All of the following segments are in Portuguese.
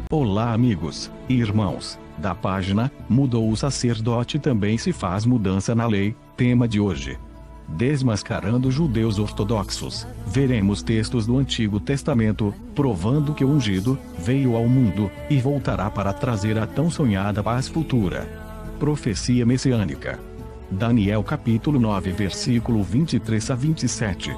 Olá amigos e irmãos da página Mudou o Sacerdote também se faz mudança na lei, tema de hoje. Desmascarando judeus ortodoxos, veremos textos do Antigo Testamento, provando que o ungido veio ao mundo, e voltará para trazer a tão sonhada paz futura. Profecia messiânica. Daniel capítulo 9 versículo 23 a 27.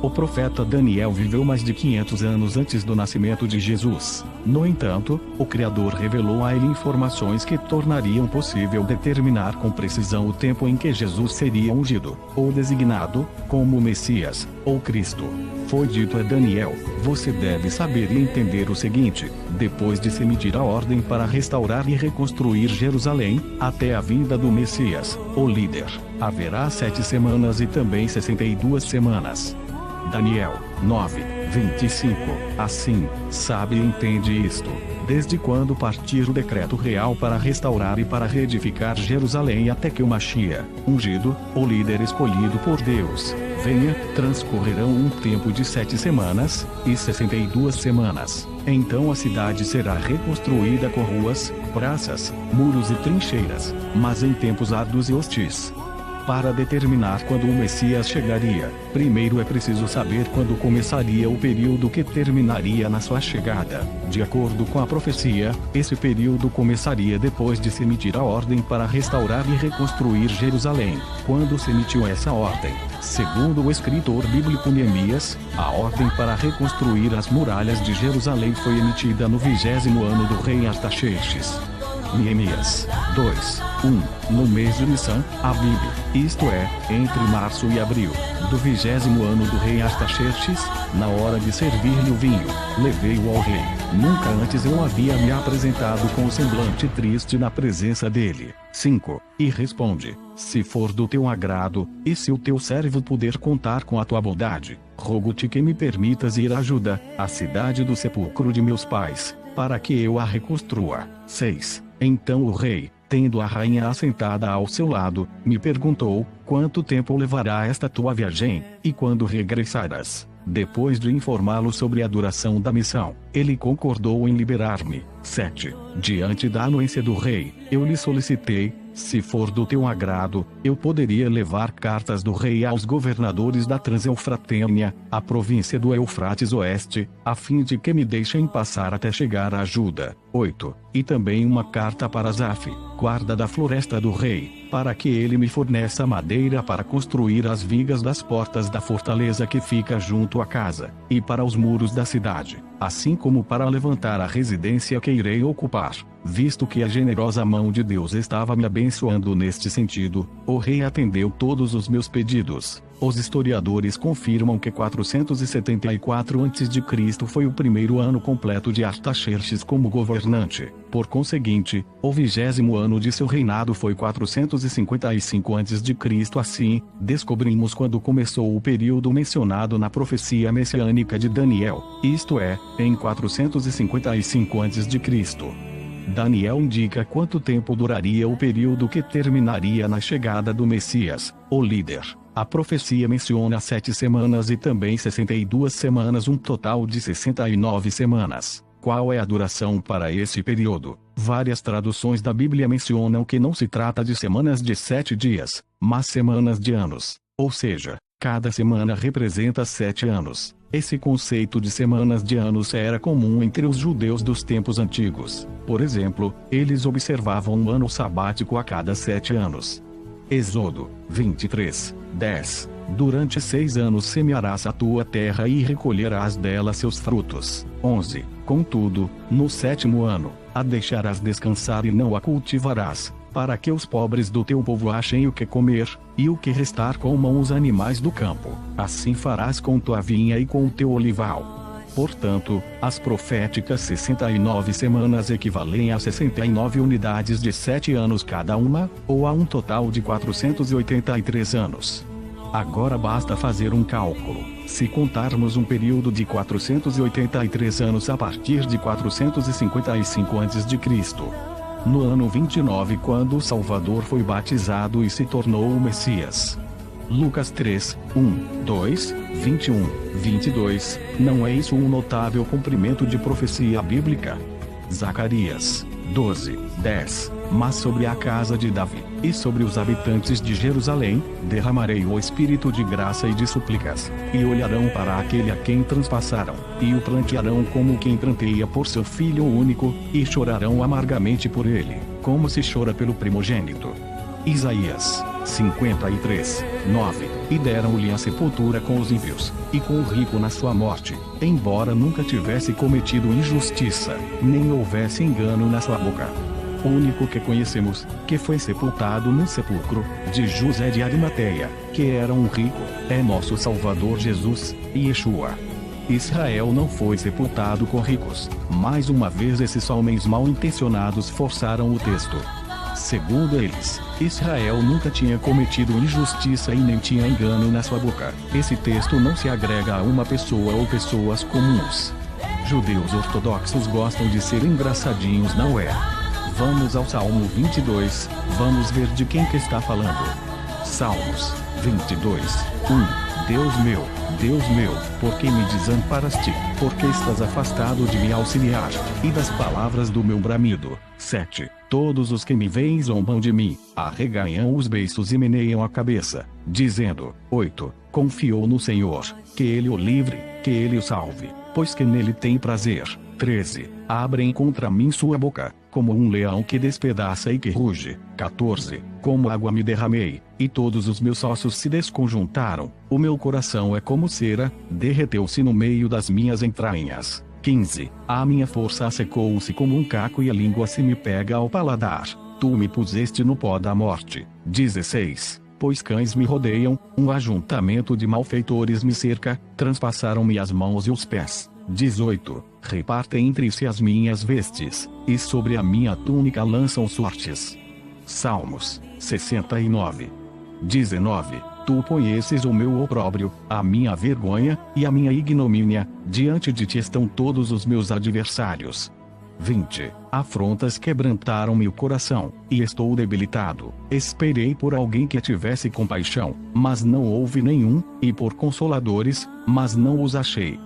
O profeta Daniel viveu mais de 500 anos antes do nascimento de Jesus. No entanto, o Criador revelou a ele informações que tornariam possível determinar com precisão o tempo em que Jesus seria ungido, ou designado, como Messias, ou Cristo. Foi dito a Daniel: você deve saber e entender o seguinte: depois de se emitir a ordem para restaurar e reconstruir Jerusalém, até a vinda do Messias, o líder, haverá 7 semanas e também 62 semanas. Daniel 9, 25. Assim, sabe e entende isto: desde quando partir o decreto real para restaurar e para reedificar Jerusalém até que o Machia, ungido, o líder escolhido por Deus, venha, transcorrerão um tempo de 7 semanas, e 62 semanas. Então a cidade será reconstruída com ruas, praças, muros e trincheiras, mas em tempos árduos e hostis. Para determinar quando o Messias chegaria, primeiro é preciso saber quando começaria o período que terminaria na sua chegada. De acordo com a profecia, esse período começaria depois de se emitir a ordem para restaurar e reconstruir Jerusalém. Quando se emitiu essa ordem, segundo o escritor bíblico Neemias, a ordem para reconstruir as muralhas de Jerusalém foi emitida no 20º ano do rei Artaxerxes. Neemias 2, 1. No mês de Nissan, Abib, isto é, entre março e abril, do 20º ano do rei Artaxerxes, na hora de servir-lhe o vinho, levei-o ao rei. Nunca antes eu havia me apresentado com semblante triste na presença dele. 5. E responde: se for do teu agrado, e se o teu servo puder contar com a tua bondade, rogo-te que me permitas ir a Judá, a cidade do sepulcro de meus pais, para que eu a reconstrua. 6. Então o rei, tendo a rainha assentada ao seu lado, me perguntou: quanto tempo levará esta tua viagem, e quando regressarás? Depois de informá-lo sobre a duração da missão, ele concordou em liberar-me. 7. Diante da anuência do rei, eu lhe solicitei: se for do teu agrado, eu poderia levar cartas do rei aos governadores da Transeufratênia, a província do Eufrates Oeste, a fim de que me deixem passar até chegar a Judá. 8. E também uma carta para Zaf, guarda da floresta do rei, para que ele me forneça madeira para construir as vigas das portas da fortaleza que fica junto à casa, e para os muros da cidade, assim como para levantar a residência que irei ocupar. Visto que a generosa mão de Deus estava me abençoando neste sentido, o rei atendeu todos os meus pedidos. Os historiadores confirmam que 474 a.C. foi o primeiro ano completo de Artaxerxes como governante. Por conseguinte, o 20º ano de seu reinado foi 455 a.C. Assim, descobrimos quando começou o período mencionado na profecia messiânica de Daniel, isto é, em 455 a.C. Daniel indica quanto tempo duraria o período que terminaria na chegada do Messias, o líder. A profecia menciona 7 semanas e também 62 semanas, um total de 69 semanas. Qual é a duração para esse período? Várias traduções da Bíblia mencionam que não se trata de semanas de 7 dias, mas semanas de anos, ou seja, cada semana representa 7 anos. Esse conceito de semanas de anos era comum entre os judeus dos tempos antigos. Por exemplo, eles observavam um ano sabático a cada 7 anos. Êxodo 23, 10. Durante 6 anos semearás a tua terra e recolherás dela seus frutos. 11. Contudo, no 7º ano, a deixarás descansar e não a cultivarás, para que os pobres do teu povo achem o que comer, e o que restar comam os animais do campo. Assim farás com tua vinha e com o teu olival. Portanto, as proféticas 69 semanas equivalem a 69 unidades de 7 anos cada uma, ou a um total de 483 anos. Agora basta fazer um cálculo. Se contarmos um período de 483 anos a partir de 455 a.C., no ano 29, quando o Salvador foi batizado e se tornou o Messias. Lucas 3, 1, 2, 21, 22, não é isso um notável cumprimento de profecia bíblica? Zacarias 12:10. Mas sobre a casa de Davi, e sobre os habitantes de Jerusalém, derramarei o espírito de graça e de súplicas, e olharão para aquele a quem transpassaram, e o prantearão como quem pranteia por seu filho único, e chorarão amargamente por ele, como se chora pelo primogênito. Isaías 53:9. E deram-lhe a sepultura com os ímpios, e com o rico na sua morte, embora nunca tivesse cometido injustiça, nem houvesse engano na sua boca. O único que conhecemos, que foi sepultado no sepulcro de José de Arimateia, que era um rico, é nosso Salvador Jesus, Yeshua. Israel não foi sepultado com ricos. Mais uma vez esses homens mal intencionados forçaram o texto. Segundo eles, Israel nunca tinha cometido injustiça e nem tinha engano na sua boca. Esse texto não se agrega a uma pessoa ou pessoas comuns. Judeus ortodoxos gostam de ser engraçadinhos, não é? Vamos ao Salmo 22, vamos ver de quem que está falando. Salmos 22:1. Deus meu, por que me desamparaste? Por que estás afastado de me auxiliar? E das palavras do meu bramido. 7. Todos os que me veem zombam de mim, arreganham os beiços e meneiam a cabeça, dizendo. 8. Confiou no Senhor, que ele o livre, que ele o salve, pois que nele tem prazer. 13. Abrem contra mim sua boca, como um leão que despedaça e que ruge. 14. Como água me derramei, e todos os meus ossos se desconjuntaram, o meu coração é como cera, derreteu-se no meio das minhas entranhas. 15. A minha força secou-se como um caco e a língua se me pega ao paladar. Tu me puseste no pó da morte. 16. Pois cães me rodeiam, um ajuntamento de malfeitores me cerca, transpassaram-me as mãos e os pés. 18. Repartem entre si as minhas vestes, e sobre a minha túnica lançam sortes. Salmos 69. 19. Tu conheces o meu opróbrio, a minha vergonha, e a minha ignomínia, diante de ti estão todos os meus adversários. 20. Afrontas quebrantaram-me o coração, e estou debilitado. Esperei por alguém que tivesse compaixão, mas não houve nenhum, e por consoladores, mas não os achei.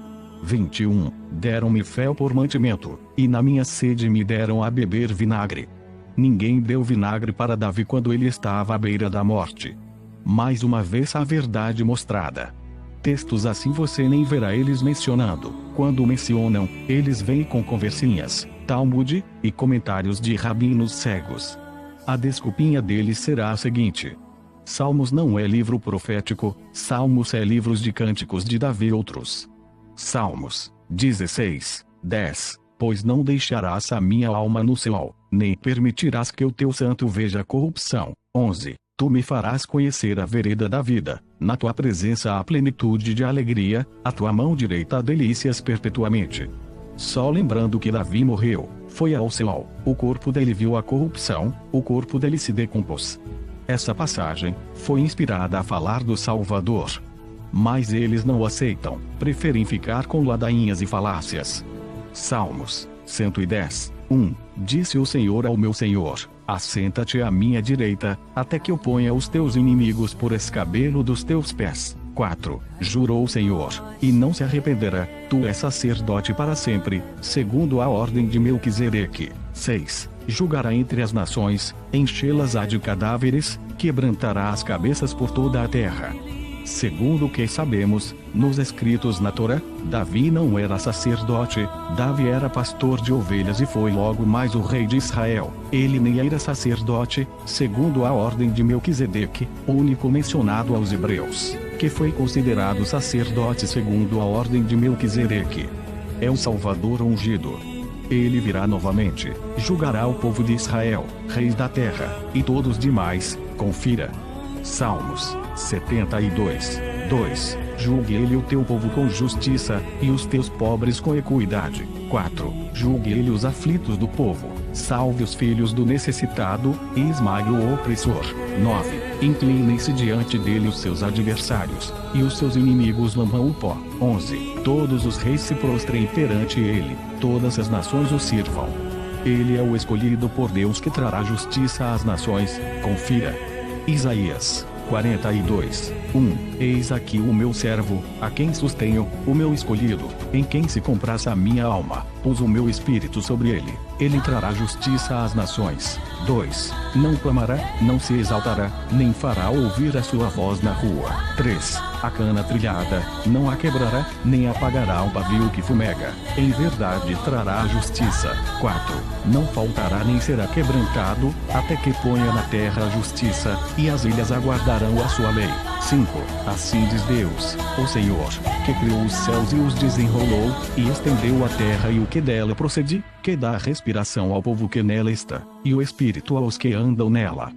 21. Deram-me fel por mantimento, e na minha sede me deram a beber vinagre. Ninguém deu vinagre para Davi quando ele estava à beira da morte. Mais uma vez a verdade mostrada. Textos assim você nem verá eles mencionando. Quando mencionam, eles vêm com conversinhas, Talmud, e comentários de rabinos cegos. A desculpinha deles será a seguinte. Salmos não é livro profético, Salmos é livros de cânticos de Davi e outros. Salmos 16:10. Pois não deixarás a minha alma no Seol, nem permitirás que o teu santo veja corrupção. 11. Tu me farás conhecer a vereda da vida, na tua presença há plenitude de alegria, a tua mão direita há delícias perpetuamente. Só lembrando que Davi morreu, foi ao Seol, o corpo dele viu a corrupção, o corpo dele se decompôs. Essa passagem foi inspirada a falar do Salvador. Mas eles não aceitam, preferem ficar com ladainhas e falácias. Salmos 110:1. Disse o Senhor ao meu Senhor, assenta-te à minha direita, até que eu ponha os teus inimigos por escabelo dos teus pés. 4. Jurou o Senhor, e não se arrependerá, tu és sacerdote para sempre, segundo a ordem de Melquisedeque. 6. Julgará entre as nações, enchê-las-á de cadáveres, quebrantará as cabeças por toda a terra. Segundo o que sabemos, nos escritos na Torá, Davi não era sacerdote, Davi era pastor de ovelhas e foi logo mais o rei de Israel. Ele nem era sacerdote, segundo a ordem de Melquisedeque, o único mencionado aos hebreus, que foi considerado sacerdote segundo a ordem de Melquisedeque. É o Salvador ungido. Ele virá novamente, julgará o povo de Israel, reis da terra, e todos os demais. Confira. Salmos 72:2. Julgue ele o teu povo com justiça, e os teus pobres com equidade. 4. Julgue ele os aflitos do povo, salve os filhos do necessitado, e esmague o opressor. 9. Inclinem-se diante dele os seus adversários, e os seus inimigos lambam o pó. 11. Todos os reis se prostrem perante ele, todas as nações o sirvam. Ele é o escolhido por Deus que trará justiça às nações. Confira. Isaías 42. Eis aqui o meu servo, a quem sustenho, o meu escolhido, em quem se comprasse a minha alma, pus o meu espírito sobre ele. Ele trará justiça às nações. 2. Não clamará, não se exaltará, nem fará ouvir a sua voz na rua. 3. A cana trilhada, não a quebrará, nem apagará o pavio que fumega. Em verdade trará a justiça. 4. Não faltará nem será quebrantado, até que ponha na terra a justiça, e as ilhas aguardarão a sua lei. 5. Assim diz Deus, o Senhor, que criou os céus e os desenrolou, e estendeu a terra e o que dela procede, que dá respiração ao povo que nela está, e o espírito aos que andam nela.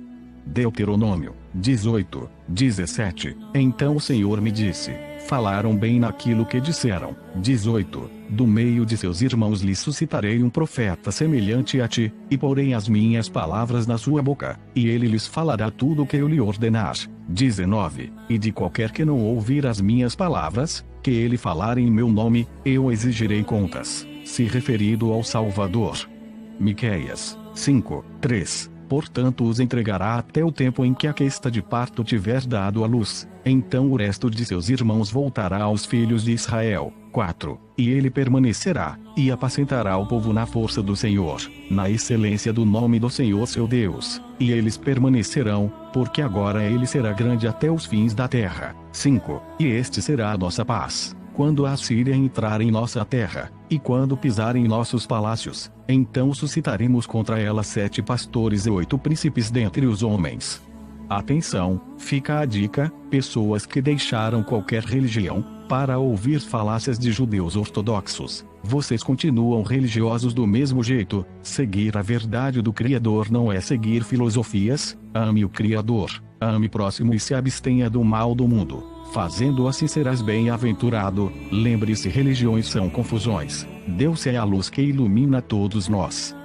Deuteronômio 18, 17. Então o Senhor me disse: falaram bem naquilo que disseram. 18. Do meio de seus irmãos lhe suscitarei um profeta semelhante a ti, e porei as minhas palavras na sua boca, e ele lhes falará tudo o que eu lhe ordenar. 19. E de qualquer que não ouvir as minhas palavras, que ele falar em meu nome, eu exigirei contas. Se referido ao Salvador. Miqueias 5, 3. Portanto os entregará até o tempo em que a que está de parto tiver dado à luz. Então o resto de seus irmãos voltará aos filhos de Israel. 4. E ele permanecerá, e apacentará o povo na força do Senhor, na excelência do nome do Senhor seu Deus. E eles permanecerão, porque agora ele será grande até os fins da terra. 5. E este será a nossa paz. Quando a Assíria entrar em nossa terra, e quando pisar em nossos palácios, então suscitaremos contra ela 7 pastores e 8 príncipes dentre os homens. Atenção, fica a dica, pessoas que deixaram qualquer religião, para ouvir falácias de judeus ortodoxos. Vocês continuam religiosos do mesmo jeito. Seguir a verdade do Criador não é seguir filosofias. Ame o Criador, ame o próximo e se abstenha do mal do mundo. Fazendo assim serás bem-aventurado. Lembre-se, religiões são confusões. Deus é a luz que ilumina todos nós.